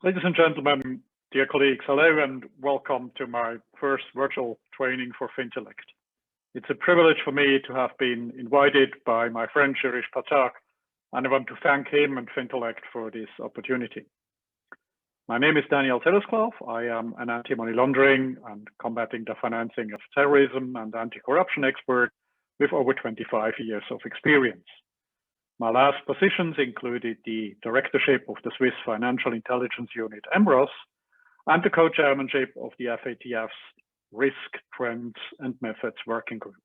Ladies and gentlemen, dear colleagues, hello and welcome to my first virtual training for Fintelekt. It's a privilege for me to have been invited by my friend Shirish Pathak, and I want to thank him and Fintelekt for this opportunity. My name is Daniel Thelesklaf. I am an anti-money laundering and combating the financing of terrorism and anti-corruption expert with over 25 years of experience. My last positions included the directorship of the Swiss Financial Intelligence Unit, EMROS, and the co-chairmanship of the FATF's Risk, Trends and Methods Working Group.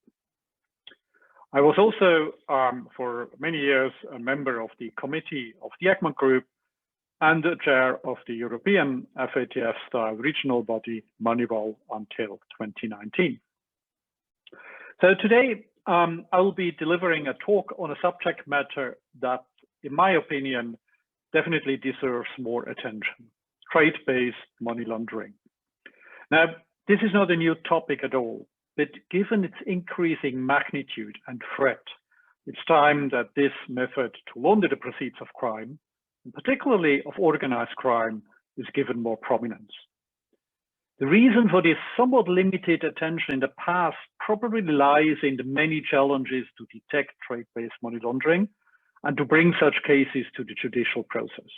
I was also, for many years, a member of the committee of the Egmont Group and the chair of the European FATF-style regional body, Moneyval, until 2019. So today, I will be delivering a talk on a subject matter that, in my opinion, definitely deserves more attention: trade-based money laundering. Now, this is not a new topic at all, but given its increasing magnitude and threat, it's time that this method to launder the proceeds of crime, and particularly of organized crime, is given more prominence. The reason for this somewhat limited attention in the past probably lies in the many challenges to detect trade-based money laundering and to bring such cases to the judicial process.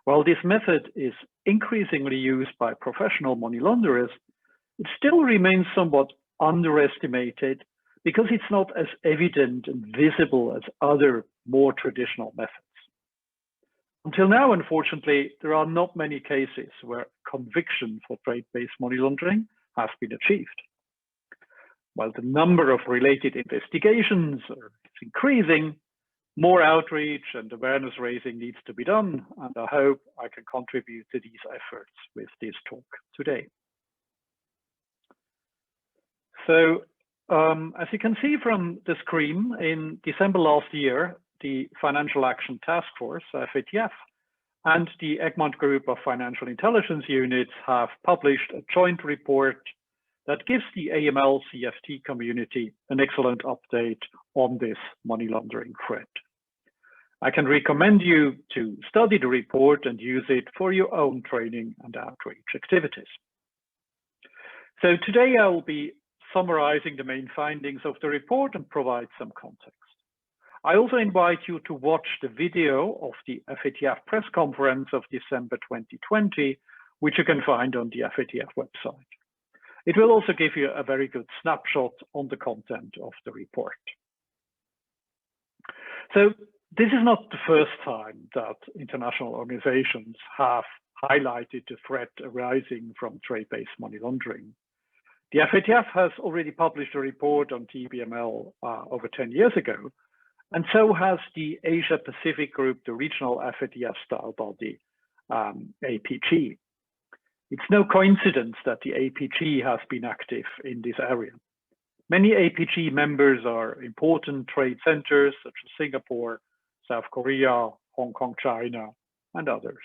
While this method is increasingly used by professional money launderers, it still remains somewhat underestimated because it's not as evident and visible as other more traditional methods. Until now, unfortunately, there are not many cases where conviction for trade-based money laundering has been achieved. While the number of related investigations is increasing, more outreach and awareness raising needs to be done, and I hope I can contribute to these efforts with this talk today. So, as you can see from the screen, in December last year, the Financial Action Task Force, FATF, and the Egmont Group of Financial Intelligence Units have published a joint report that gives the AML CFT community an excellent update on this money laundering threat. I can recommend you to study the report and use it for your own training and outreach activities. So today I will be summarizing the main findings of the report and provide some context. I also invite you to watch the video of the FATF press conference of December 2020, which you can find on the FATF website. It will also give you a very good snapshot on the content of the report. So this is not the first time that international organizations have highlighted the threat arising from trade-based money laundering. The FATF has already published a report on TBML over 10 years ago, and so has the Asia Pacific Group, the regional FATF-style body, APG. It's no coincidence that the APG has been active in this area. Many APG members are important trade centers such as Singapore, South Korea, Hong Kong, China, and others.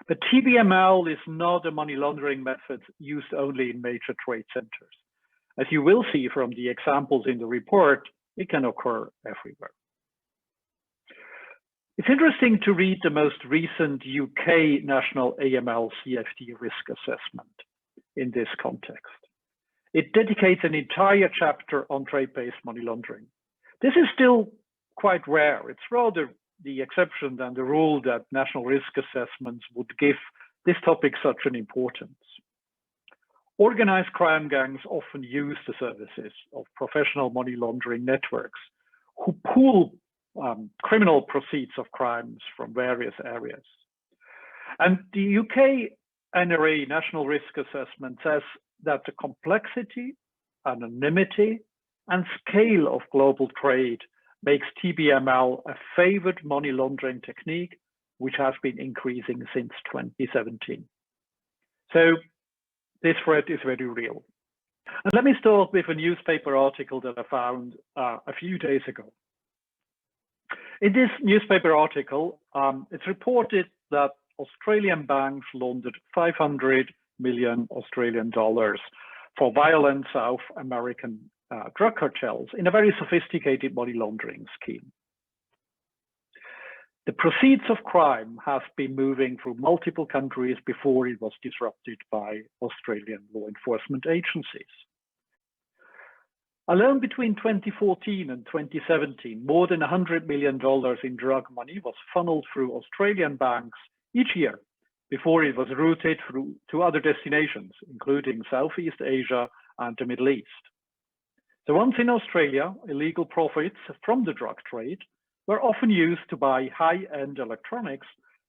But TBML is not a money laundering method used only in major trade centers. As you will see from the examples in the report, it can occur everywhere. It's interesting to read the most recent UK National AML CFT risk assessment in this context. It dedicates an entire chapter on trade-based money laundering. This is still quite rare. It's rather the exception than the rule that national risk assessments would give this topic such an importance. Organized crime gangs often use the services of professional money laundering networks who pool criminal proceeds of crimes from various areas. And the UK NRA National Risk Assessment says that the complexity, anonymity, and scale of global trade makes TBML a favored money laundering technique, which has been increasing since 2017. So this threat is very real. And let me start with a newspaper article that I found a few days ago. In this newspaper article, it's reported that Australian banks laundered 500 million Australian dollars for violent South American drug cartels in a very sophisticated money laundering scheme. The proceeds of crime have been moving through multiple countries before it was disrupted by Australian law enforcement agencies. Alone between 2014 and 2017, more than $100 million in drug money was funneled through Australian banks each year before it was routed through to other destinations, including Southeast Asia and the Middle East. So once in Australia, illegal profits from the drug trade were often used to buy high-end electronics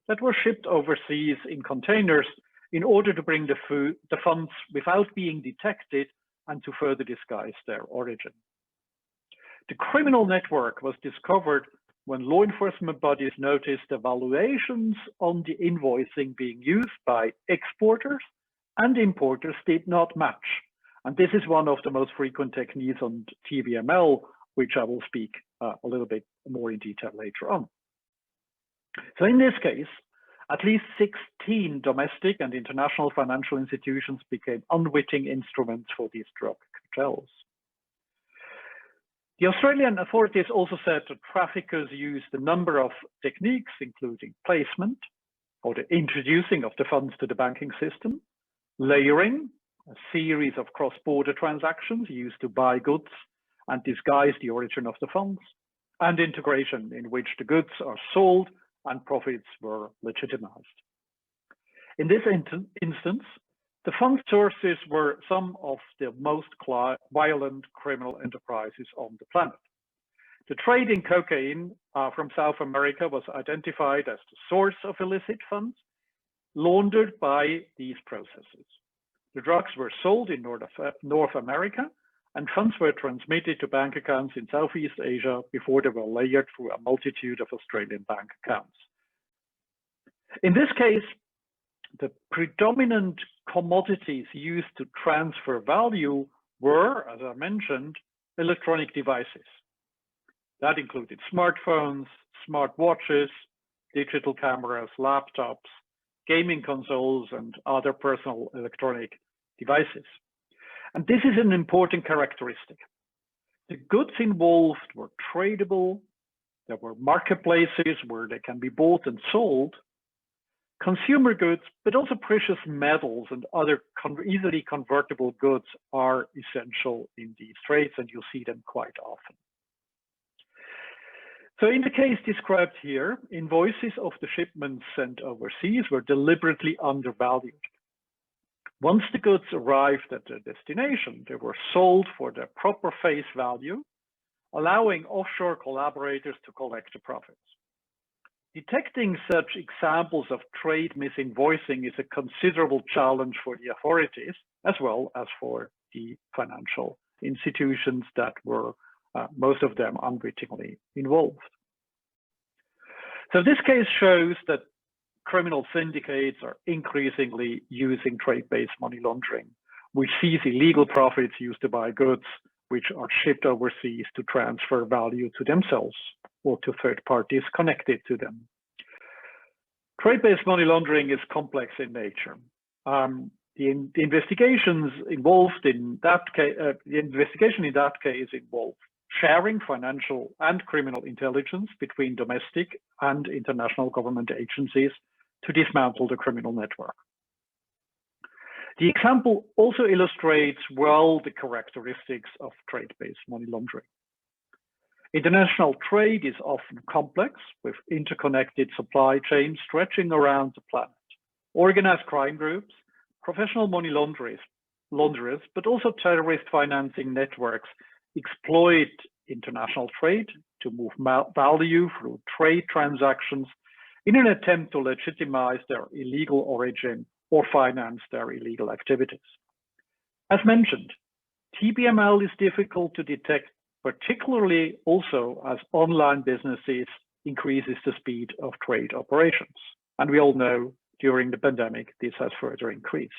that were shipped overseas in containers in order to bring the funds without being detected and to further disguise their origin. The criminal network was discovered when law enforcement bodies noticed the valuations on the invoicing being used by exporters and importers did not match. And this is one of the most frequent techniques on TBML, which I will speak a little bit more in detail later on. So in this case, at least 16 domestic and international financial institutions became unwitting instruments for these drug cartels. The Australian authorities also said that traffickers used a number of techniques, including placement, or the introducing of the funds to the banking system, layering, a series of cross-border transactions used to buy goods and disguise the origin of the funds, and integration, in which the goods are sold and profits were legitimized. In this instance, the fund sources were some of the most violent criminal enterprises on the planet. The trade in cocaine from South America was identified as the source of illicit funds laundered by these processes. The drugs were sold in North America, and funds were transmitted to bank accounts in Southeast Asia before they were layered through a multitude of Australian bank accounts. In this case, the predominant commodities used to transfer value were, as I mentioned, electronic devices. That included smartphones, smartwatches, digital cameras, laptops, gaming consoles, and other personal electronic devices. And this is an important characteristic. The goods involved were tradable. There were marketplaces where they can be bought and sold. Consumer goods, but also precious metals and other easily convertible goods are essential in these trades, and you'll see them quite often. So in the case described here, invoices of the shipments sent overseas were deliberately undervalued. Once the goods arrived at their destination, they were sold for their proper face value, allowing offshore collaborators to collect the profits. Detecting such examples of trade misinvoicing is a considerable challenge for the authorities, as well as for the financial institutions that were, most of them, unwittingly involved. So this case shows that criminal syndicates are increasingly using trade-based money laundering, which sees illegal profits used to buy goods which are shipped overseas to transfer value to themselves or to third parties connected to them. Trade-based money laundering is complex in nature. The investigations involved in that case, involved sharing financial and criminal intelligence between domestic and international government agencies to dismantle the criminal network. The example also illustrates well the characteristics of trade-based money laundering. International trade is often complex, with interconnected supply chains stretching around the planet. Organized crime groups, professional money launderers, but also terrorist financing networks exploit international trade to move value through trade transactions in an attempt to legitimize their illegal origin or finance their illegal activities. As mentioned, TBML is difficult to detect, particularly also as online businesses increases the speed of trade operations. And we all know during the pandemic, this has further increased.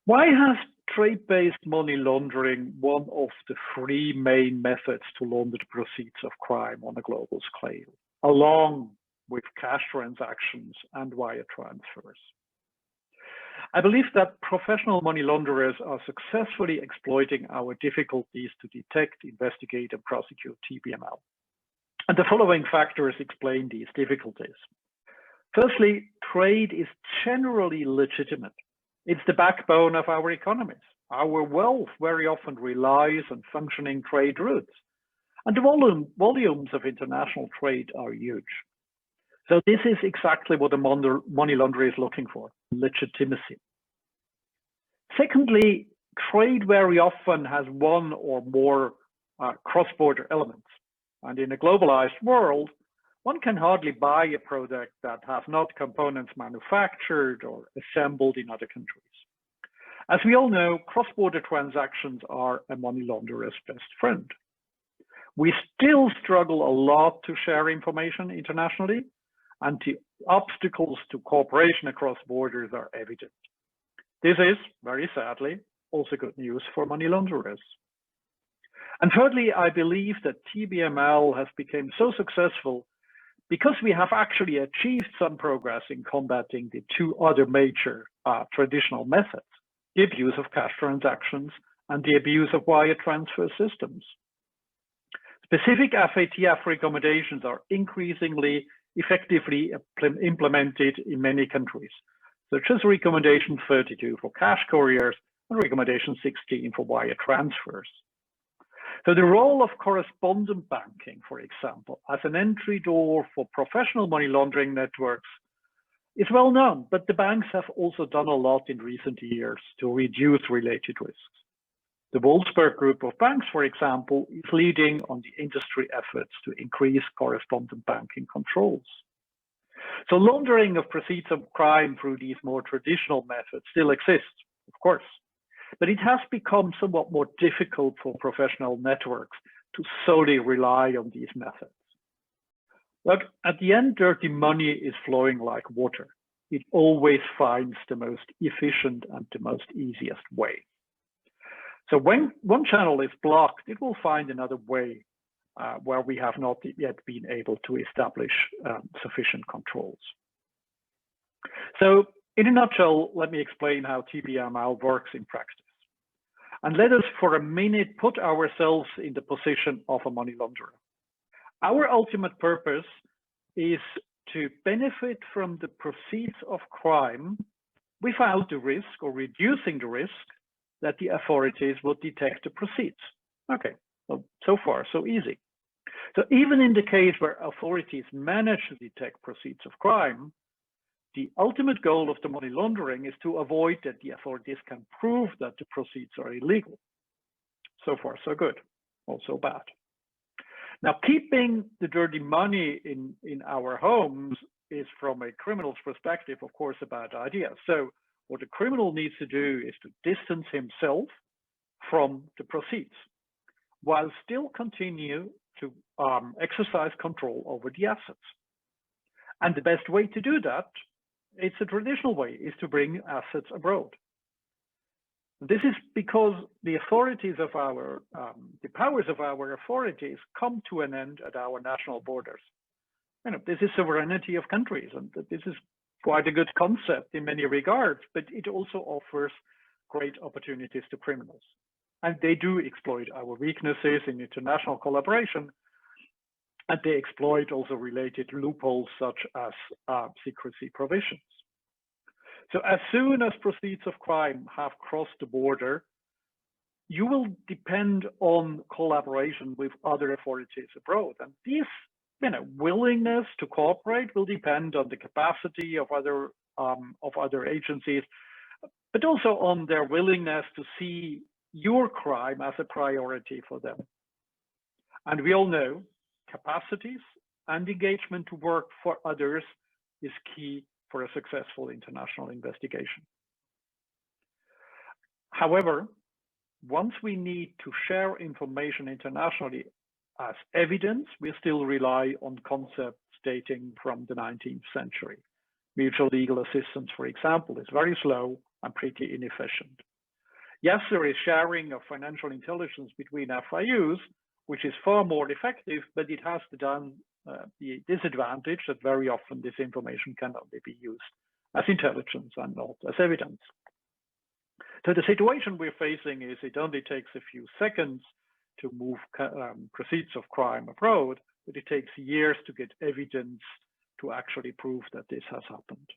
Why has trade-based money laundering one of the three main methods to launder the proceeds of crime on a global scale, along with cash transactions and wire transfers? I believe that professional money launderers are successfully exploiting our difficulties to detect, investigate, and prosecute TBML. And the following factors explain these difficulties. Firstly, trade is generally legitimate. It's the backbone of our economies. Our wealth very often relies on functioning trade routes, and the volumes of international trade are huge. So this is exactly what a money launderer is looking for, legitimacy. Secondly, trade very often has one or more cross-border elements. And in a globalized world, one can hardly buy a product that has not components manufactured or assembled in other countries. As we all know, cross-border transactions are a money launderer's best friend. We still struggle a lot to share information internationally, and the obstacles to cooperation across borders are evident. This is, very sadly, also good news for money launderers. And thirdly, I believe that TBML has become so successful because we have actually achieved some progress in combating the two other major traditional methods, the abuse of cash transactions and the abuse of wire transfer systems. Specific FATF recommendations are increasingly effectively implemented in many countries, such as Recommendation 32 for cash couriers and Recommendation 16 for wire transfers. So the role of correspondent banking, for example, as an entry door for professional money laundering networks is well known, but the banks have also done a lot in recent years to reduce related risks. The Wolfsburg Group of banks, for example, is leading on the industry efforts to increase correspondent banking controls. So laundering of proceeds of crime through these more traditional methods still exists, of course, but it has become somewhat more difficult for professional networks to solely rely on these methods. But at the end, dirty money is flowing like water. It always finds the most efficient and the most easiest way. So when one channel is blocked, it will find another way where we have not yet been able to establish sufficient controls. So in a nutshell, let me explain how TBML works in practice. And let us for a minute put ourselves in the position of a money launderer. Our ultimate purpose is to benefit from the proceeds of crime without the risk or reducing the risk that the authorities will detect the proceeds. Okay, well, so far, so easy. So even in the case where authorities manage to detect proceeds of crime, the ultimate goal of the money laundering is to avoid that the authorities can prove that the proceeds are illegal. So far, so good, also bad. Now, keeping the dirty money in our homes is, from a criminal's perspective, of course, a bad idea. So what the criminal needs to do is to distance himself from the proceeds, while still continue to exercise control over the assets. And the best way to do that, it's a traditional way, is to bring assets abroad. This is because the authorities of the powers of our authorities come to an end at our national borders. You know, this is sovereignty of countries, and this is quite a good concept in many regards, but it also offers great opportunities to criminals. And they do exploit our weaknesses in international collaboration, and they exploit also related loopholes such as secrecy provisions. So as soon as proceeds of crime have crossed the border, you will depend on collaboration with other authorities abroad. And this willingness to cooperate will depend on the capacity of other agencies, but also on their willingness to see your crime as a priority for them. And we all know capacities and engagement to work for others is key for a successful international investigation. However, once we need to share information internationally as evidence, we still rely on concepts dating from the 19th century. Mutual legal assistance, for example, is very slow and pretty inefficient. Yes, there is sharing of financial intelligence between FIUs, which is far more effective, but it has the disadvantage that very often this information can only be used as intelligence and not as evidence. So the situation we're facing is it only takes a few seconds to move proceeds of crime abroad, but it takes years to get evidence to actually prove that this has happened.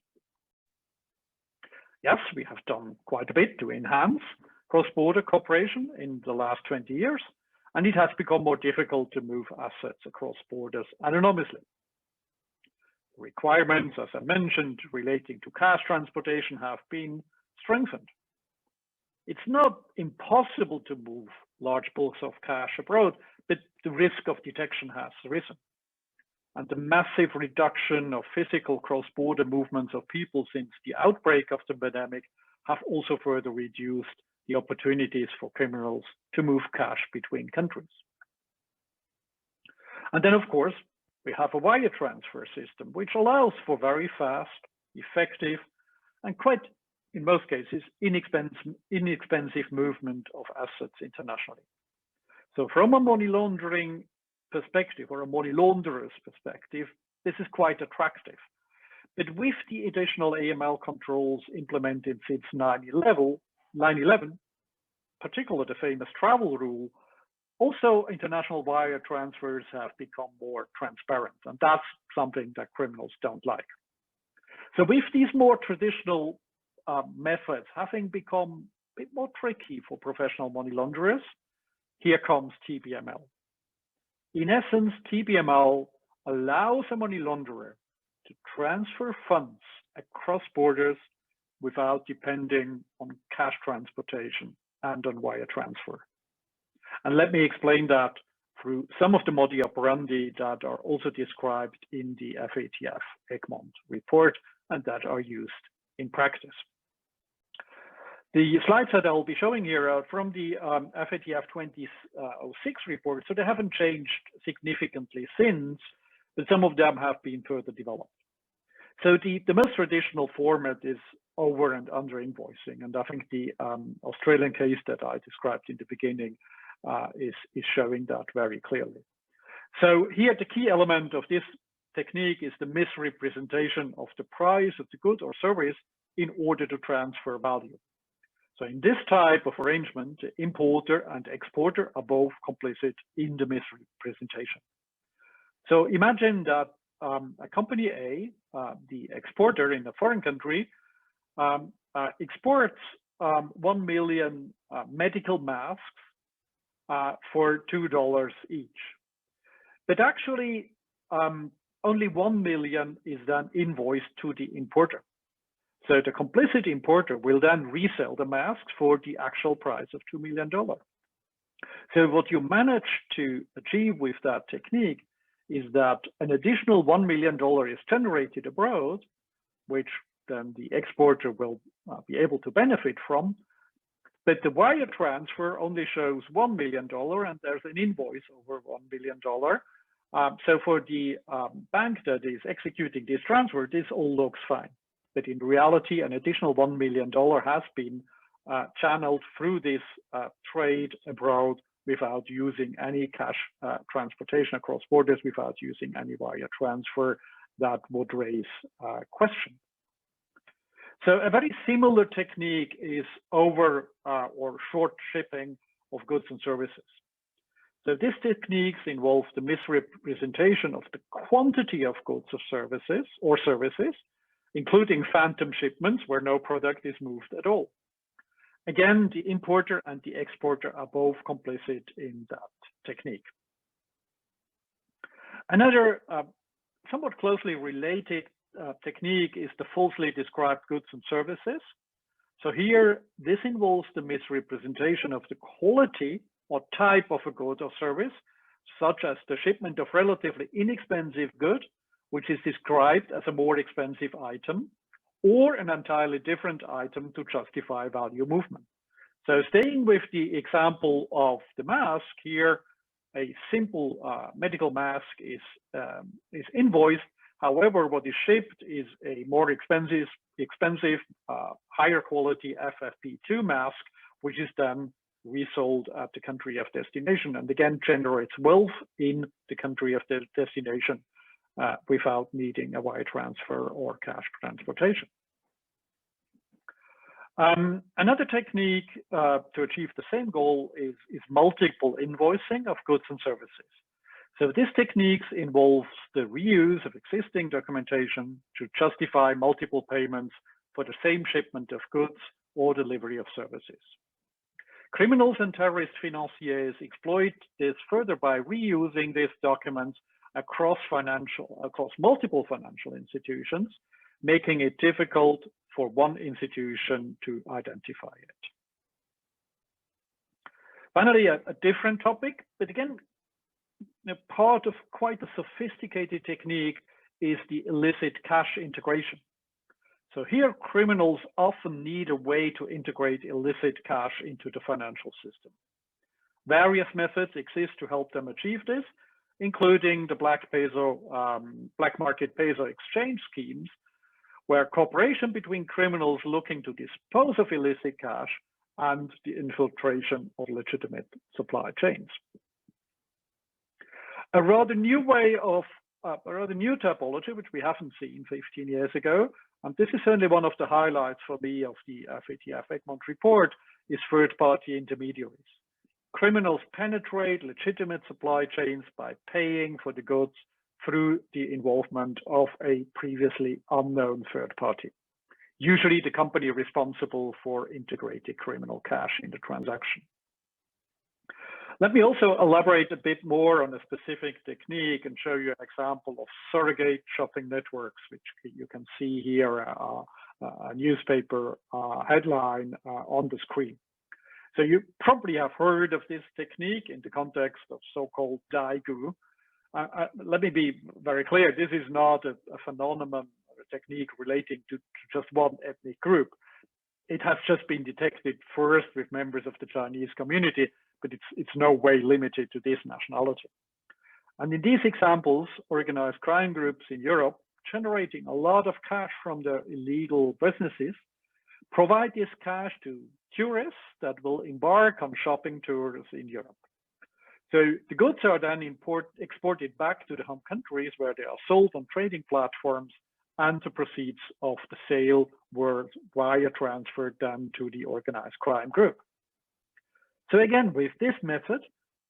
Yes, we have done quite a bit to enhance cross-border cooperation in the last 20 years, and it has become more difficult to move assets across borders anonymously. Requirements, as I mentioned, relating to cash transportation have been strengthened. It's not impossible to move large bulks of cash abroad, but the risk of detection has risen. And the massive reduction of physical cross-border movements of people since the outbreak of the pandemic have also further reduced the opportunities for criminals to move cash between countries. And then, of course, we have a wire transfer system, which allows for very fast, effective, and quite, in most cases, inexpensive movement of assets internationally. So from a money laundering perspective or a money launderer's perspective, this is quite attractive. But with the additional AML controls implemented since 9/11, particularly the famous travel rule, also international wire transfers have become more transparent, and that's something that criminals don't like. So with these more traditional methods having become a bit more tricky for professional money launderers, here comes TBML. In essence, TBML allows a money launderer to transfer funds across borders without depending on cash transportation and on wire transfer. And let me explain that through some of the modus operandi that are also described in the FATF Egmont report and that are used in practice. The slides that I'll be showing here are from the FATF 2006 report, so they haven't changed significantly since, but some of them have been further developed. So the most traditional format is over and under invoicing, and I think the Australian case that I described in the beginning is showing that very clearly. So here the key element of this technique is the misrepresentation of the price of the good or service in order to transfer value. So in this type of arrangement, the importer and exporter are both complicit in the misrepresentation. So imagine that a company A, the exporter in a foreign country, exports 1 million medical masks for $2 each. But actually, only 1 million is then invoiced to the importer. So the complicit importer will then resell the masks for the actual price of $2 million. So what you manage to achieve with that technique is that an additional $1 million is generated abroad, which then the exporter will be able to benefit from. But the wire transfer only shows $1 million, and there's an invoice over $1 million. So for the bank that is executing this transfer, this all looks fine. But in reality, an additional $1 million has been channeled through this trade abroad without using any cash transportation across borders, without using any wire transfer that would raise question. So a very similar technique is over or short shipping of goods and services. So this technique involves the misrepresentation of the quantity of goods or services, including phantom shipments where no product is moved at all. Again, the importer and the exporter are both complicit in that technique. Another somewhat closely related technique is the falsely described goods and services. So here, this involves the misrepresentation of the quality or type of a good or service, such as the shipment of relatively inexpensive good, which is described as a more expensive item, or an entirely different item to justify value movement. So staying with the example of the mask here, a simple medical mask is invoiced. However, what is shipped is a more expensive, higher quality FFP2 mask, which is then resold at the country of destination, and again generates wealth in the country of the destination without needing a wire transfer or cash transportation. Another technique to achieve the same goal is multiple invoicing of goods and services. So this technique involves the reuse of existing documentation to justify multiple payments for the same shipment of goods or delivery of services. Criminals and terrorist financiers exploit this further by reusing these documents across multiple financial institutions, making it difficult for one institution to identify it. Finally, a different topic, but again, part of quite a sophisticated technique is the illicit cash integration. So here, criminals often need a way to integrate illicit cash into the financial system. Various methods exist to help them achieve this, including the black market peso exchange schemes, where cooperation between criminals looking to dispose of illicit cash and the infiltration of legitimate supply chains. A rather new typology, which we haven't seen 15 years ago, and this is certainly one of the highlights for me of the FATF Egmont report, is third-party intermediaries. Criminals penetrate legitimate supply chains by paying for the goods through the involvement of a previously unknown third party, usually the company responsible for integrated criminal cash in the transaction. Let me also elaborate a bit more on a specific technique and show you an example of surrogate shopping networks, which you can see here, a newspaper headline on the screen. So you probably have heard of this technique in the context of so-called daigou. Let me be very clear, this is not a phenomenon or a technique relating to just one ethnic group. It has just been detected first with members of the Chinese community, but it's no way limited to this nationality. And in these examples, organized crime groups in Europe, generating a lot of cash from their illegal businesses, provide this cash to tourists that will embark on shopping tours in Europe. So the goods are then exported back to the home countries where they are sold on trading platforms, and the proceeds of the sale were wire transferred then to the organized crime group. So again, with this method,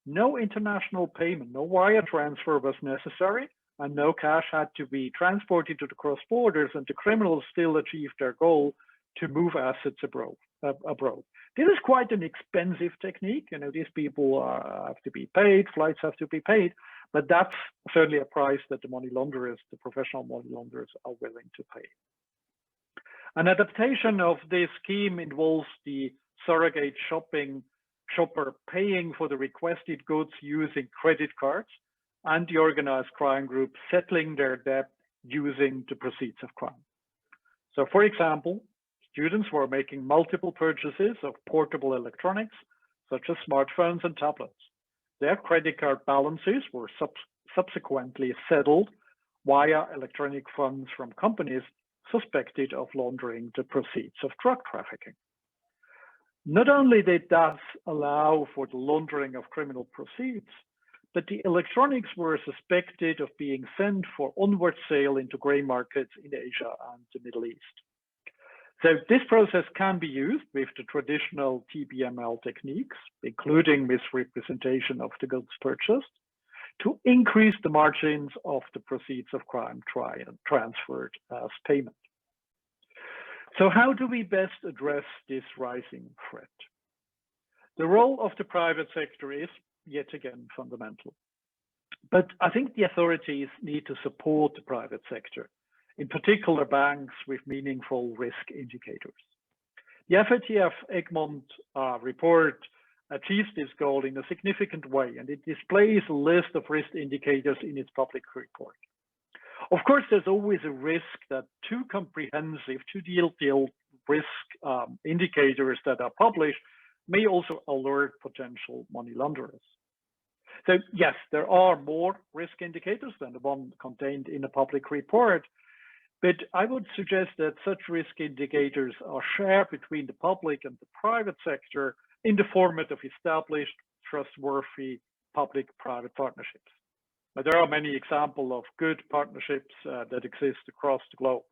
no international payment, no wire transfer was necessary, and no cash had to be transported to the cross borders, and the criminals still achieved their goal to move assets abroad. This is quite an expensive technique. You know, these people have to be paid, flights have to be paid, but that's certainly a price that the money launderers, the professional money launderers, are willing to pay. An adaptation of this scheme involves the surrogate shopper paying for the requested goods using credit cards, and the organized crime group settling their debt using the proceeds of crime. So for example, students were making multiple purchases of portable electronics, such as smartphones and tablets. Their credit card balances were subsequently settled via electronic funds from companies suspected of laundering the proceeds of drug trafficking. Not only did that allow for the laundering of criminal proceeds, but the electronics were suspected of being sent for onward sale into grey markets in Asia and the Middle East. So this process can be used with the traditional TBML techniques, including misrepresentation of the goods purchased, to increase the margins of the proceeds of crime transferred as payment. So how do we best address this rising threat? The role of the private sector is, yet again, fundamental. But I think the authorities need to support the private sector, in particular banks with meaningful risk indicators. The FATF Egmont report achieves this goal in a significant way, and it displays a list of risk indicators in its public report. Of course, there's always a risk that too comprehensive, too detailed risk indicators that are published may also alert potential money launderers. So yes, there are more risk indicators than the one contained in a public report, but I would suggest that such risk indicators are shared between the public and the private sector in the format of established, trustworthy public-private partnerships. But there are many examples of good partnerships that exist across the globe.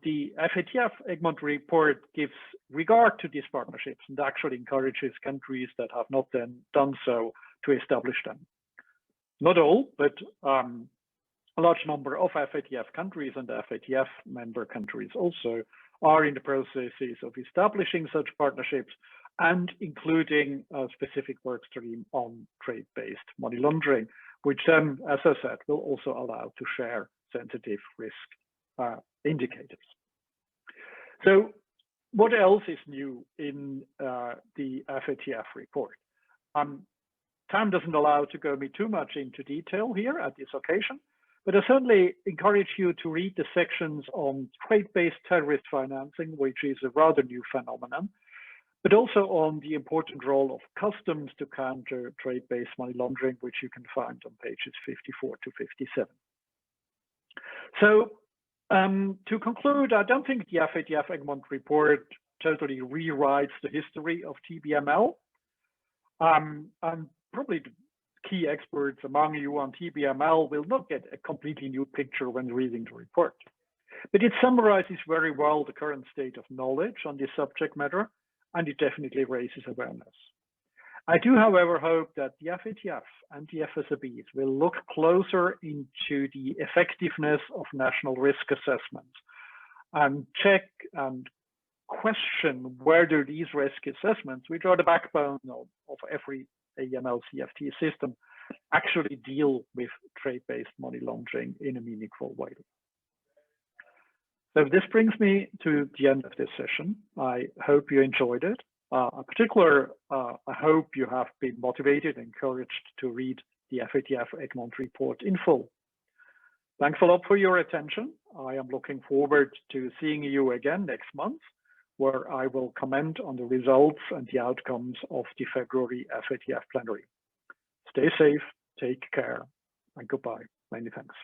The FATF Egmont report gives regard to these partnerships and actually encourages countries that have not done so to establish them. Not all, but a large number of FATF countries and FATF member countries also are in the processes of establishing such partnerships and including a specific work stream on trade-based money laundering, which then, as I said, will also allow to share sensitive risk indicators. So what else is new in the FATF report? Time doesn't allow to go me too much into detail here at this occasion, but I certainly encourage you to read the sections on trade-based terrorist financing, which is a rather new phenomenon, but also on the important role of customs to counter trade-based money laundering, which you can find on pages 54 to 57. So to conclude, I don't think the FATF Egmont report totally rewrites the history of TBML. And probably the key experts among you on TBML will not get a completely new picture when reading the report. But it summarizes very well the current state of knowledge on this subject matter, and it definitely raises awareness. I do, however, hope that the FATF and the FSBs will look closer into the effectiveness of national risk assessments and check and question whether these risk assessments, which are the backbone of every AML CFT system, actually deal with trade-based money laundering in a meaningful way. So this brings me to the end of this session. I hope you enjoyed it. In particular, I hope you have been motivated and encouraged to read the FATF Egmont report in full. Thanks a lot for your attention. I am looking forward to seeing you again next month, where I will comment on the results and the outcomes of the February FATF plenary. Stay safe, take care, and goodbye. Many thanks.